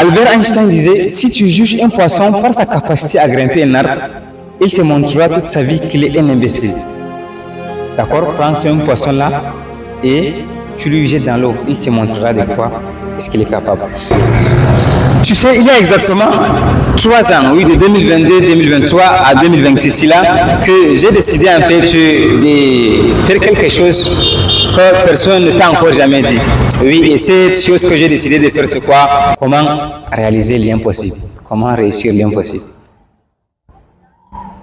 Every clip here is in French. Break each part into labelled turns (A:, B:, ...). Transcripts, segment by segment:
A: Albert Einstein disait, si tu juges un poisson par sa capacité à grimper un arbre, il te montrera toute sa vie qu'il est un imbécile. D'accord? Prends ce poisson-là et tu lui jettes dans l'eau. Il te montrera de quoi est-ce qu'il est capable. Tu sais, il y a exactement 3 ans, oui, de 2022, 2023 à 2026, là, que j'ai décidé en fait de faire quelque chose que personne ne t'a encore jamais dit. Oui, et cette chose que j'ai décidé de faire, c'est quoi? Comment réaliser l'impossible? Comment réussir l'impossible?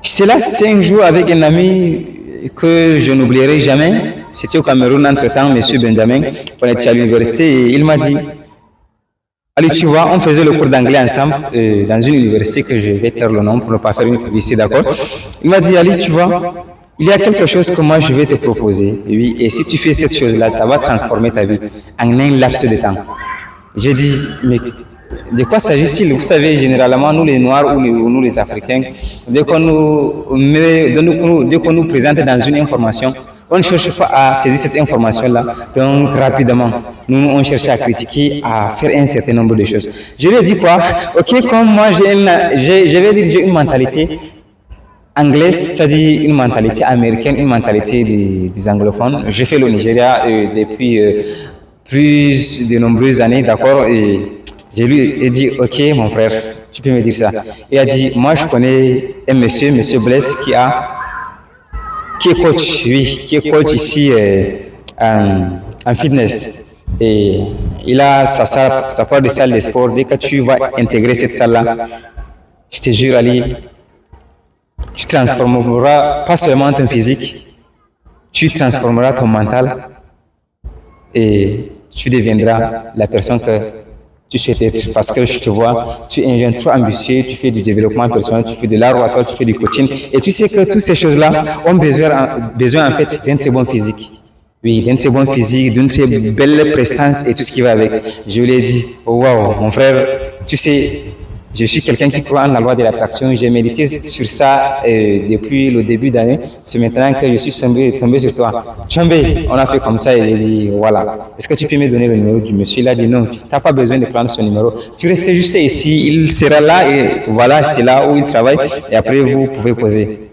A: J'étais là, c'était un jour avec un ami que je n'oublierai jamais. C'était au Cameroun, entre-temps, M. Benjamin, on était à l'université, et il m'a dit, allez, tu vois, on faisait le cours d'anglais ensemble dans une université que je vais taire le nom pour ne pas faire une publicité, d'accord? Il m'a dit, allez, tu vois, il y a quelque chose que moi je vais te proposer. Et oui, et si tu fais cette chose-là, ça va transformer ta vie en un laps de temps. J'ai dit, mais de quoi s'agit-il? Vous savez, généralement, nous les Noirs ou nous les Africains, dès qu'on nous présente dans une information, on ne cherche pas à saisir cette information-là. Donc, rapidement, nous, on cherche à critiquer, à faire un certain nombre de choses. Je lui ai dit quoi? Ok, comme moi, j'ai une mentalité anglaise, c'est-à-dire une mentalité américaine, une mentalité des anglophones. J'ai fait le Nigeria depuis plus de nombreuses années, d'accord? Et je lui ai dit, ok, mon frère, tu peux me dire ça. Il a dit, moi, je connais un monsieur Blaise, qui est coach, oui, qui est coach ici en fitness. Et il a sa part de salle de sport. Dès que tu vas intégrer cette salle-là, je te jure, Ali, tu transformeras pas seulement ton physique, tu transformeras ton mental et tu deviendras la personne que tu souhaites être. Parce que je te vois, tu es un jeune trop ambitieux, tu fais du développement personnel, tu fais de l'art oratoire, tu fais du coaching. Et tu sais que toutes ces choses-là ont besoin en fait d'un très bon physique. Oui, d'un très bon physique, d'une très belle prestance et tout ce qui va avec. Je lui ai dit, oh, wow, mon frère, tu sais, je suis quelqu'un qui croit en la loi de l'attraction. J'ai médité sur ça depuis le début d'année. C'est maintenant que je suis tombé sur toi. Tombé, on a fait comme ça et j'ai dit, voilà. Est-ce que tu peux me donner le numéro du monsieur? Il a dit, non, tu n'as pas besoin de prendre son numéro. Tu restes juste ici, il sera là et voilà, c'est là où il travaille. Et après, vous pouvez poser.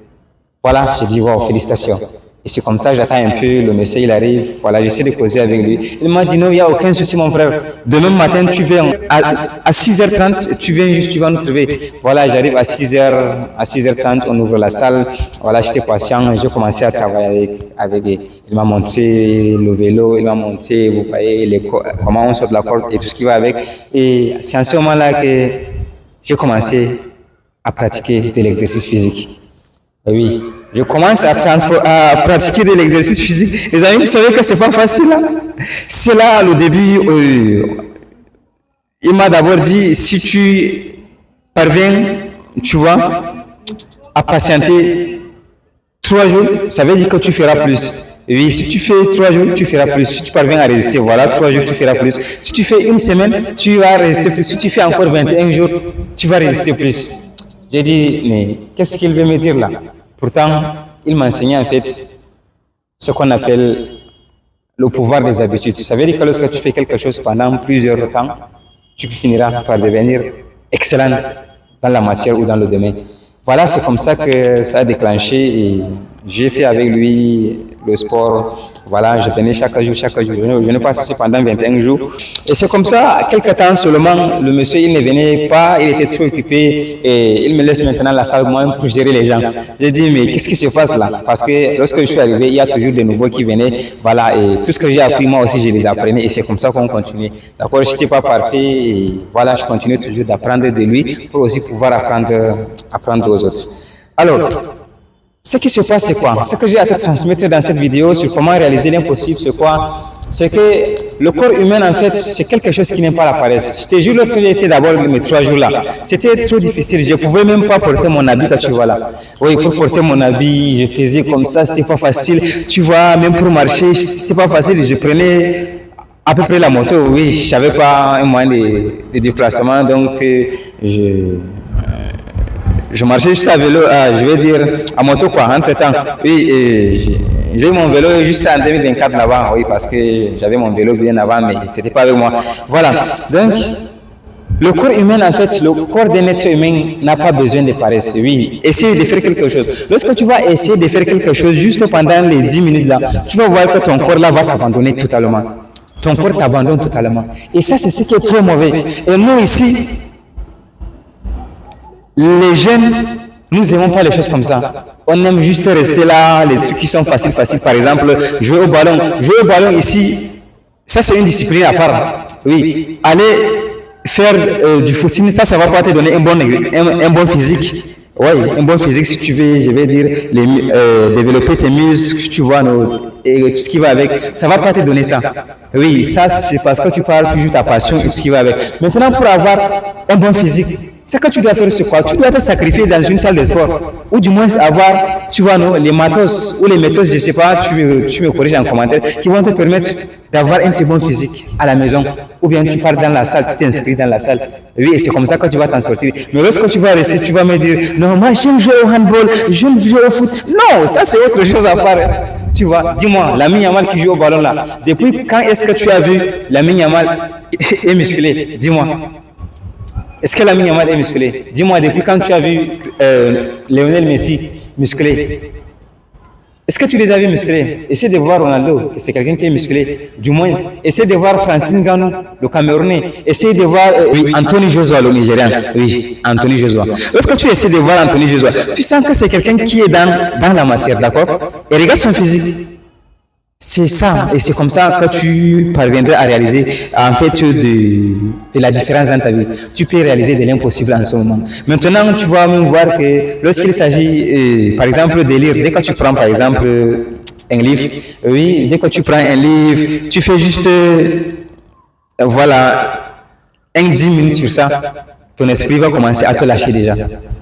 A: Voilà, j'ai dit, wow, félicitations. Et c'est comme ça, j'attends un peu, le monsieur il arrive, voilà, j'essaie de causer avec lui. Il m'a dit non, il n'y a aucun souci mon frère. Demain matin, tu viens à 6h30, tu viens juste, tu vas nous trouver. Voilà, j'arrive à 6h30, on ouvre la salle. Voilà, j'étais patient, j'ai commencé à travailler avec il m'a montré le vélo, il m'a montré, vous voyez, comment on sort de la corde et tout ce qui va avec. Et c'est à ce moment-là que j'ai commencé à pratiquer de l'exercice physique. Et oui. Je commence à pratiquer de l'exercice physique. Les amis, vous savez que c'est pas facile. Hein? C'est là, le début, il m'a d'abord dit, si tu parviens, tu vois, à patienter 3 jours, ça veut dire que tu feras plus. Oui, si tu fais 3 jours, tu feras plus. Si tu parviens à résister, voilà, 3 jours, tu feras plus. Si tu fais une semaine, tu vas résister plus. Si tu fais encore 21 jours, tu vas résister plus. J'ai dit, mais qu'est-ce qu'il veut me dire là? Pourtant, il m'enseignait en fait ce qu'on appelle le pouvoir des habitudes. Ça veut dire que lorsque tu fais quelque chose pendant plusieurs temps, tu finiras par devenir excellent dans la matière ou dans le domaine. Voilà, c'est comme ça que ça a déclenché et j'ai fait avec lui le sport. Voilà, je venais chaque jour. Je ne passais pendant 21 jours. Et c'est comme ça, quelques temps seulement, le monsieur, il ne venait pas, il était trop occupé et il me laisse maintenant la salle moi pour gérer les gens. J'ai dit, mais qu'est-ce qui se passe là? Parce que lorsque je suis arrivé, il y a toujours des nouveaux qui venaient. Voilà, et tout ce que j'ai appris, moi aussi, je les apprenais et c'est comme ça qu'on continue. D'accord, je n'étais pas parfait et voilà, je continue toujours d'apprendre de lui pour aussi pouvoir apprendre aux autres. Alors, ce qui se passe, c'est quoi? Ce que j'ai à te transmettre dans cette vidéo sur comment réaliser l'impossible, c'est quoi? C'est que le corps humain, en fait, c'est quelque chose qui n'aime pas la paresse. Je te jure, lorsque j'ai fait d'abord mes 3 jours là, c'était trop difficile. Je ne pouvais même pas porter mon habit quand tu vois là. Oui, pour porter mon habit, je faisais comme ça, c'était pas facile. Tu vois, même pour marcher, c'était pas facile. Je prenais à peu près la moto, oui, je n'avais pas un moyen de déplacement, donc je marchais juste à vélo, je vais dire à moto quoi, entre-temps. Oui, j'ai eu mon vélo juste en 2024 là-bas, oui, parce que j'avais mon vélo bien avant, mais c'était pas avec moi. Voilà, donc Le corps humain, en fait, le corps d'un être humain n'a pas besoin de paresse. Oui, essaye de faire quelque chose. Lorsque tu vas essayer de faire quelque chose, juste pendant les 10 minutes là, tu vas voir que ton corps là va t'abandonner totalement. Ton corps t'abandonne totalement. Et ça, c'est ce qui est trop mauvais. Et nous ici, les jeunes, nous n'aimons pas les choses comme ça. On aime juste rester là, les trucs qui sont faciles. Par exemple, jouer au ballon. Jouer au ballon ici, ça c'est une discipline à part. Oui, aller faire du footing, ça va pas te donner un bon physique. Oui, un bon physique si tu veux, je vais dire, développer tes muscles, tu vois, et tout ce qui va avec, ça va pas te donner ça. Oui, ça c'est parce que tu parles toujours ta passion et tout ce qui va avec. Maintenant, pour avoir un bon physique, ce que tu dois faire, c'est quoi? Tu dois te sacrifier dans une salle de sport, ou du moins avoir, tu vois, les matos, ou les méthodes, je ne sais pas, tu me corriges en commentaire, qui vont te permettre d'avoir un très bon physique à la maison, ou bien tu pars dans la salle, tu t'inscris dans la salle. Oui, et c'est comme ça que tu vas t'en sortir. Mais lorsque tu vas rester, tu vas me dire, non, moi j'aime jouer au handball, j'aime jouer au foot. Non, ça c'est autre chose à part. Tu vois, dis-moi, Lamine Yamal qui joue au ballon là, depuis quand est-ce que tu as vu Lamine Yamal est musclé? Dis-moi. Est-ce que Lamine Yamal est musclé? Dis-moi, depuis quand tu as vu Lionel Messi musclé? Est-ce que tu les as vus musclés? Essaie de voir Ronaldo, que c'est quelqu'un qui est musclé, du moins. Essaie de voir Francine Ngannou, le Camerounais. Essaie de voir Anthony Joshua, le Nigérian. Oui, Anthony Joshua. Lorsque tu essaies de voir Anthony Joshua, tu sens que c'est quelqu'un qui est dans la matière, d'accord? Et regarde son physique. C'est ça, et c'est comme ça que tu parviendrais à réaliser en fait de la différence dans ta vie. Tu peux réaliser de l'impossible en ce moment. Maintenant, tu vas même voir que lorsqu'il s'agit, par exemple, de lire, dès que tu prends par exemple un livre, oui, dès que tu prends un livre, tu fais juste, voilà, 10 minutes sur ça, ton esprit va commencer à te lâcher déjà.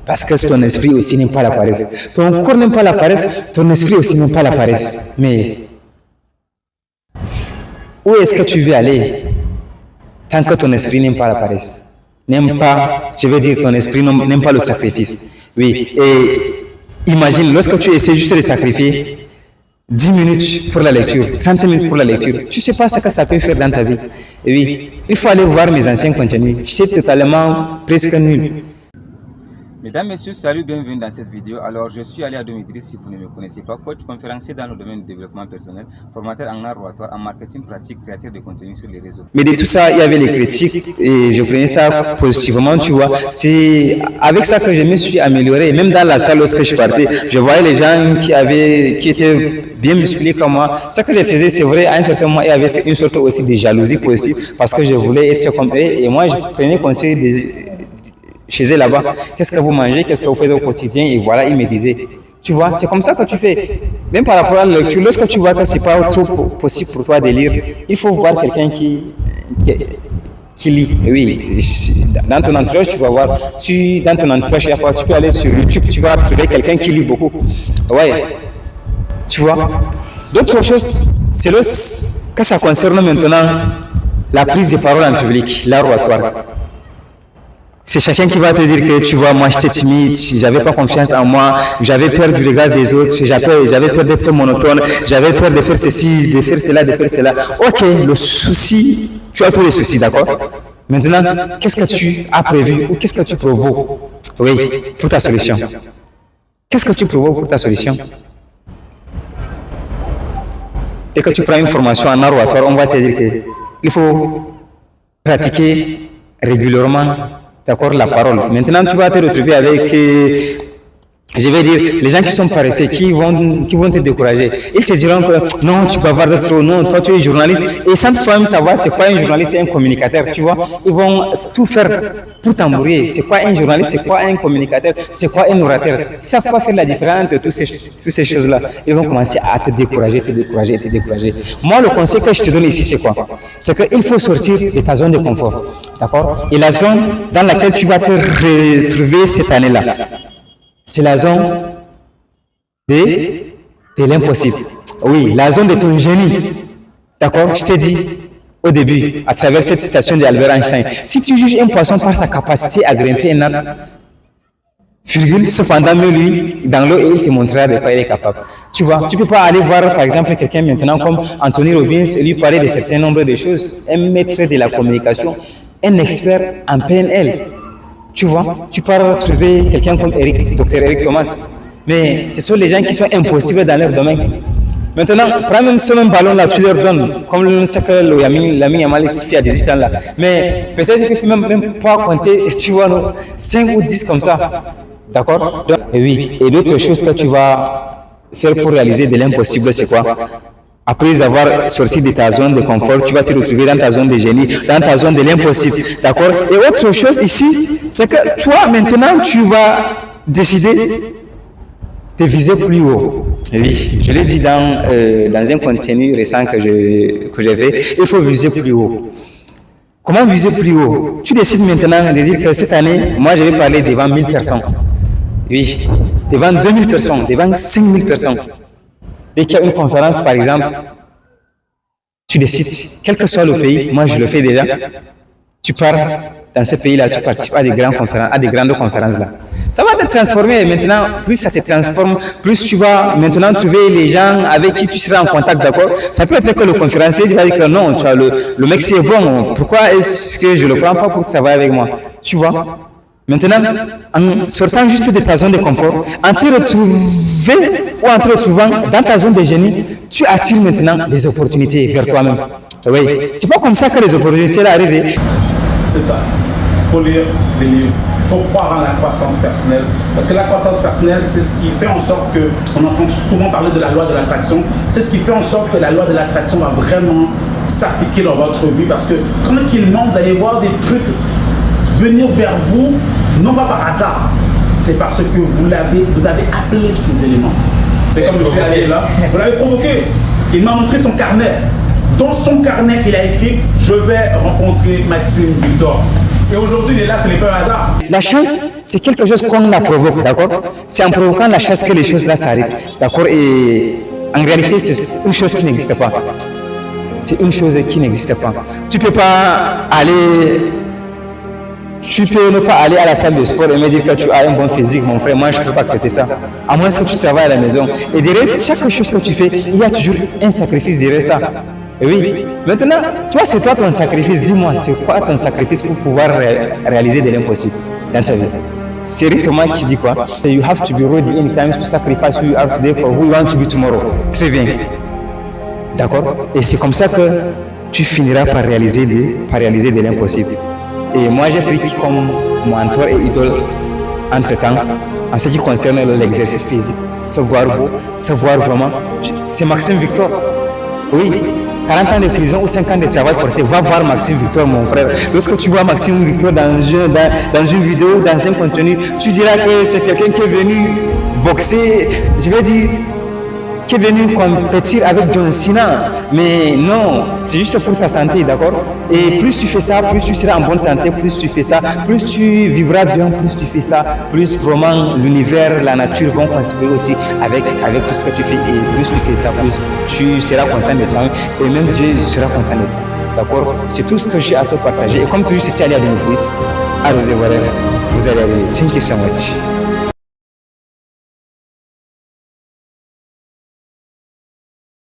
A: Parce que ton esprit aussi n'aime pas la paresse. Ton corps n'aime pas la paresse, ton esprit aussi n'aime pas la paresse. Mais où est-ce que tu veux aller tant que ton esprit n'aime pas la paresse? N'aime pas, je veux dire, ton esprit n'aime pas le sacrifice. Oui, et imagine, lorsque tu essaies juste de sacrifier 10 minutes pour la lecture, 30 minutes pour la lecture, tu ne sais pas ce que ça peut faire dans ta vie. Et oui, il faut aller voir mes anciens contenus. C'est totalement presque nul. Mesdames, Messieurs, salut, bienvenue dans cette vidéo. Alors, je suis Ali Adom Idriss, si vous ne me connaissez pas, coach conférencier dans le domaine du développement personnel, formateur en art oratoire, en marketing pratique, créateur de contenu sur les réseaux. Mais de tout ça, il y avait les critiques et je prenais ça positivement, tu vois. C'est avec ça que je me suis amélioré. Même dans la salle, lorsque je partais, je voyais les gens qui étaient bien musclés comme moi. Ce que je faisais, c'est vrai, à un certain moment, il y avait une sorte aussi de jalousie possible parce que je voulais être comme eux et moi, je prenais conseil chez eux là-bas, qu'est-ce que vous mangez, qu'est-ce que vous faites au quotidien, et voilà, ils me disaient, tu vois, c'est comme ça que tu fais. Même par rapport à la lecture, lorsque tu vois que c'est pas trop possible pour toi de lire, il faut voir quelqu'un qui lit. Oui, dans ton entourage, tu vas voir, dans ton entourage, tu peux aller sur YouTube, tu vas trouver quelqu'un qui lit beaucoup. Ouais, tu vois. D'autres choses, c'est que ça concerne maintenant la prise de parole en public, l'art oratoire. C'est chacun qui va te dire que tu vois, moi j'étais timide, j'avais pas confiance en moi, j'avais peur du regard des autres, j'avais peur d'être monotone, j'avais peur de faire ceci, de faire cela, de faire cela. Ok, le souci, tu as tous les soucis, d'accord? Maintenant, qu'est-ce que tu as prévu ou qu'est-ce que tu provoques? Oui, pour ta solution. Qu'est-ce que tu provoques pour ta solution? Dès que tu prends une formation en art oratoire, on va te dire qu'il faut pratiquer régulièrement. D'accord, la parole. Maintenant, tu vas te retrouver avec, je vais dire, les gens qui sont paresseux, qui vont te décourager. Ils te diront que non, tu peux avoir de trop, non, toi tu es journaliste. Et sans toi-même savoir c'est quoi un journaliste, c'est un communicateur, tu vois. Ils vont tout faire pour t'embrouiller. C'est quoi un journaliste, c'est quoi un communicateur, c'est quoi un orateur. Ils ne savent pas faire la différence entre toutes ces choses-là. Ils vont commencer à te décourager. Moi, le conseil que je te donne ici, c'est quoi? C'est qu'il faut sortir de ta zone de confort. D'accord? Et la zone dans laquelle tu vas te retrouver cette année-là, c'est la zone de l'impossible. Oui, la zone de ton génie. D'accord? Je t'ai dit au début, à travers cette citation d'Albert Einstein, si tu juges un poisson par sa capacité à grimper un arbre, cependant, lui, dans l'eau, il te montrera de quoi il est capable. Tu vois, tu ne peux pas aller voir, par exemple, quelqu'un maintenant comme Anthony Robbins et lui parler de certains nombres de choses, un maître de la communication, un expert en PNL. Tu vois, tu peux trouver quelqu'un comme Eric, Dr Eric Thomas. Mais ce sont les gens qui sont impossibles dans leur domaine. Maintenant, prends même ce même ballon là, tu leur donnes, comme ce que l'ami Yamal qui fait à 18 ans là. Mais peut-être qu'il ne fait même pas compter, tu vois, 5 ou 10 comme ça. D'accord? Et oui, et d'autres choses que tu vas faire pour réaliser de l'impossible, c'est quoi? Après avoir sorti de ta zone de confort, tu vas te retrouver dans ta zone de génie, dans ta zone de l'impossible. D'accord? Et autre chose ici, c'est que toi, maintenant, tu vas décider de viser plus haut. Oui, je l'ai dit dans un contenu récent que j'ai fait, il faut viser plus haut. Comment viser plus haut? Tu décides maintenant de dire que cette année, moi je vais parler devant 1000 personnes. Oui, devant 2000 personnes, devant 5000 personnes. Dès qu'il y a une conférence, par exemple, tu décides, quel que soit le pays, moi je le fais déjà, tu pars dans ce pays-là, tu participes à des grandes conférences, à des grandes conférences là. Ça va te transformer maintenant, plus ça se transforme, plus tu vas maintenant trouver les gens avec qui tu seras en contact, d'accord? Ça peut être que le conférencier va dire que non, tu vois, le mec c'est bon, pourquoi est-ce que je ne le prends pas pour travailler avec moi? Tu vois? Maintenant, en sortant juste de ta zone de confort, en te retrouvant dans ta zone de génie, tu attires maintenant les opportunités vers toi-même. Oui, c'est pas comme ça que les opportunités arrivent.
B: C'est ça. Il faut lire des livres. Il faut croire en la croissance personnelle. Parce que la croissance personnelle, c'est ce qui fait en sorte que, on entend souvent parler de la loi de l'attraction, c'est ce qui fait en sorte que la loi de l'attraction va vraiment s'appliquer dans votre vie. Parce que tranquillement, vous allez voir des trucs venir vers vous, non pas par hasard, c'est parce que vous avez appelé ces éléments. C'est comme M. Ali là, vous l'avez provoqué. Il m'a montré son carnet. Dans son carnet, il a écrit « Je vais rencontrer Maxime Victor ». Et aujourd'hui, il est là, ce n'est pas un hasard.
A: La chance, c'est quelque chose qu'on la provoque, d'accord? C'est en provoquant la chance que les choses là s'arrivent, d'accord? Et en réalité, c'est une chose qui n'existe pas. C'est une chose qui n'existe pas. Tu peux ne pas aller à la salle de sport et me dire que tu as un bon physique, mon frère. Moi, je ne peux pas accepter ça. À moins que tu travailles à la maison. Et derrière chaque chose que tu fais, il y a toujours un sacrifice derrière ça. Et oui. Maintenant, toi, c'est toi ton sacrifice. Dis-moi, c'est quoi ton sacrifice pour pouvoir réaliser de l'impossible dans ta vie? C'est Thomas qui dit quoi? You have to be ready in time to sacrifice who you are today for who you want to be tomorrow. Très bien. D'accord? Et c'est comme ça que tu finiras par réaliser de l'impossible. Et moi, j'ai pris comme mentor et idole entre-temps, en ce qui concerne l'exercice physique, savoir vraiment, c'est Maxime Victor. Oui, 40 ans de prison ou 5 ans de travail forcé, va voir Maxime Victor, mon frère. Lorsque tu vois Maxime Victor dans une vidéo, dans un contenu, tu diras que c'est quelqu'un qui est venu boxer, je vais dire, qui est venu compétir avec John Cena. Mais non, c'est juste pour sa santé, d'accord? Et plus tu fais ça, plus tu seras en bonne santé, plus tu fais ça, plus tu vivras bien, plus tu fais ça, plus vraiment l'univers, la nature vont conspirer aussi avec tout ce que tu fais. Et plus tu fais ça, plus tu seras content de toi et même Dieu sera content de toi. D'accord? C'est tout ce que j'ai à te partager. Et comme toujours, c'est Ali Ademikris, arrosez vos rêves, vous allez arriver. Thank you so much.